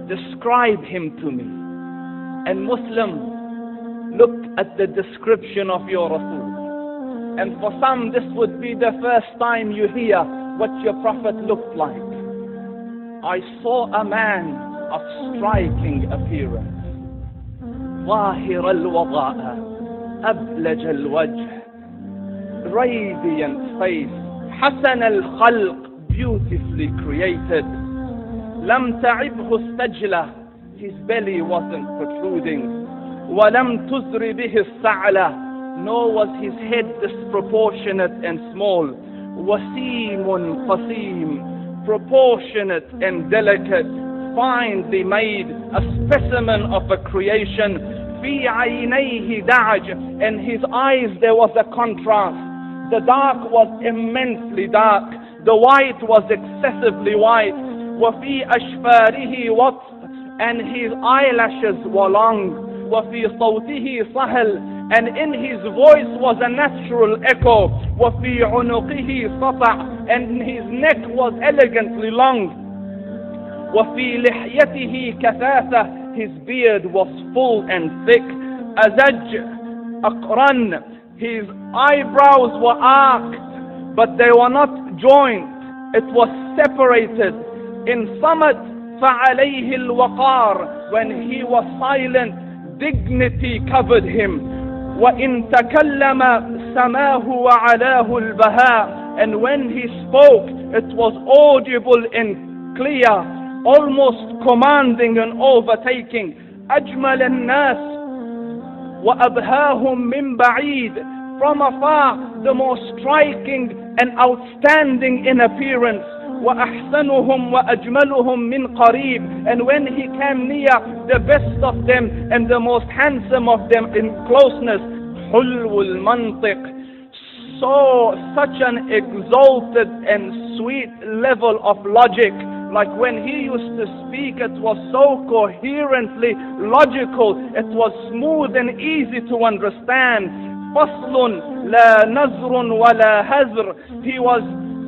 describe him to me. And Muslim, look at the description of your Rasul. And for some, this would be the first time you hear what your Prophet looked like. I saw a man of striking appearance. ظاهر الوضاء أبلج الوجه, radiant face, حسن الخلق, beautifully created. لم تعبه السجلة, his belly wasn't protruding. ولم تزر به السعلة, nor was his head disproportionate and small. وسيم قسيم, proportionate and delicate, finely made, a specimen of a creation. في عينيه دعج, in his eyes there was a contrast. The dark was immensely dark, the white was excessively white. وفي أشفاره وطف, and his eyelashes were long. وفي صوته صهل, and in his voice was a natural echo. وفي عنقه سطع, and his neck was elegantly long. وفي لحيته كثافة, his beard was full and thick. أزج أقرن, his eyebrows were arched, but they were not joined. It was separated. In Samad فعليه الوقار, when he was silent, dignity covered him. وإن تكلم سماه وعلاه البهاء, and when he spoke, it was audible and clear, almost commanding and overtaking. أجمل الناس وأبهاهم من بعيد, from afar the most striking and outstanding in appearance. وأحسنهم وأجملهم من قريب, and when he came near, the best of them and the most handsome of them in closeness. حلو المنطق, so such an exalted and sweet level of logic. Like when he used to speak, it was so coherently logical, it was smooth and easy to understand. فصل لا نزر ولا هزر, he was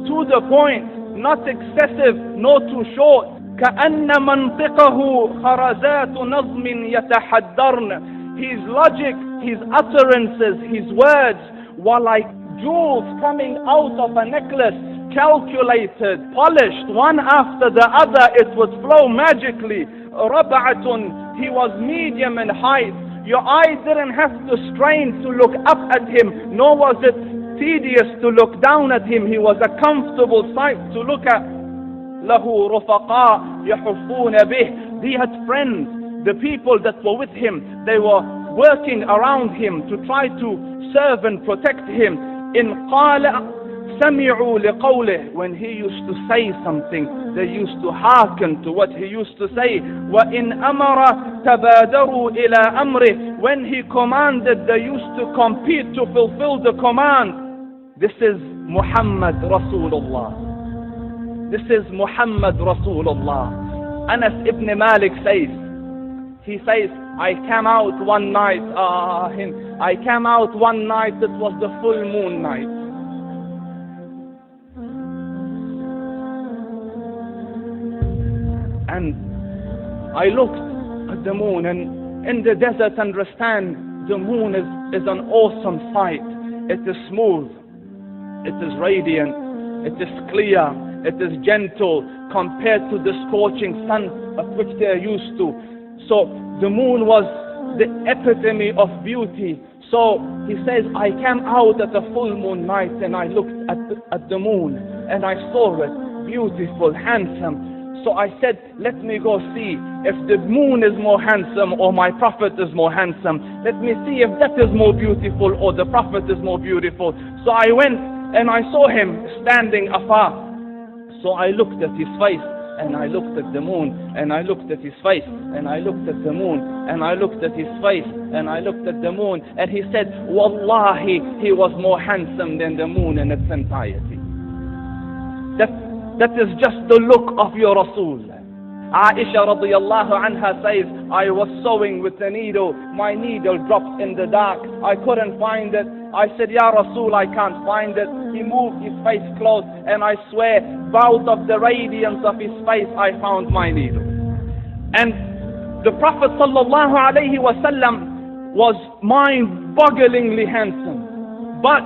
to the point, not excessive, nor too short. كأن منطقه خرزات نظم يتحدرن, his logic, his utterances, his words were like jewels coming out of a necklace, calculated, polished, one after the other. It would flow magically. ربعة, he was medium in height. Your eye didn't have to strain to look up at him, nor was it tedious to look down at him. He was a comfortable sight to look at. له رفقاء يحفون به, he had friends, the people that were with him, they were working around him to try to serve and protect him. إن قال سمعوا لقوله, when he used to say something, they used to hearken to what he used to say. وإن أمر تبادروا إلى أمره, when he commanded, they used to compete to fulfill the command. This is Muhammad Rasulullah. This is Muhammad Rasulullah. Anas ibn Malik says, he says, I came out one night, I came out one night, it was the full moon night. And I looked at the moon, and in the desert, understand, the moon is an awesome sight. It is smooth, it is radiant, it is clear, it is gentle compared to the scorching sun of which they are used to. So the moon was the epitome of beauty. So he says, I came out at a full moon night and I looked at the moon and I saw it, beautiful, handsome. So I said, let me go see if the moon is more handsome or my Prophet is more handsome. Let me see if that is more beautiful or the Prophet is more beautiful. So I went and I saw him standing afar. So I looked at his face, and I looked at the moon, and I looked at his face, and I looked at the moon, and I looked at his face, and I looked at the moon, and he said, Wallahi, he was more handsome than the moon in its entirety. That is just the look of your Rasul. Aisha radiyallahu anha says, I was sewing with a needle, my needle dropped in the dark, I couldn't find it. I said, Ya Rasul, I can't find it. He moved his face close, and I swear, out of the radiance of his face, I found my needle. And the Prophet sallallahu alaihi wasallam was mind-bogglingly handsome, but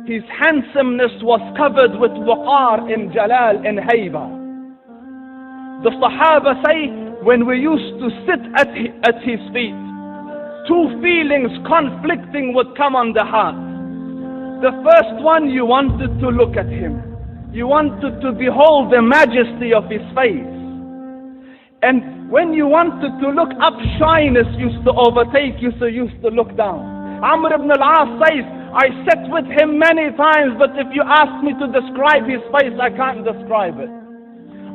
his handsomeness was covered with waqar and jalal and hayba. The Sahaba say, when we used to sit at his feet, two feelings conflicting would come on the heart. The first one, you wanted to look at him. You wanted to behold the majesty of his face. And when you wanted to look up, shyness used to overtake you, so you used to look down. Amr ibn al-As says, I sat with him many times, but if you ask me to describe his face, I can't describe it.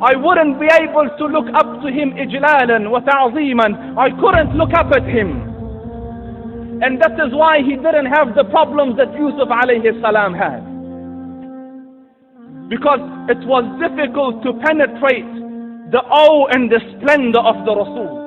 I wouldn't be able to look up to him ijlalan wa ta'zeeman. I couldn't look up at him. And that is why he didn't have the problems that Yusuf alayhi salam had. Because it was difficult to penetrate the awe and the splendor of the Rasul.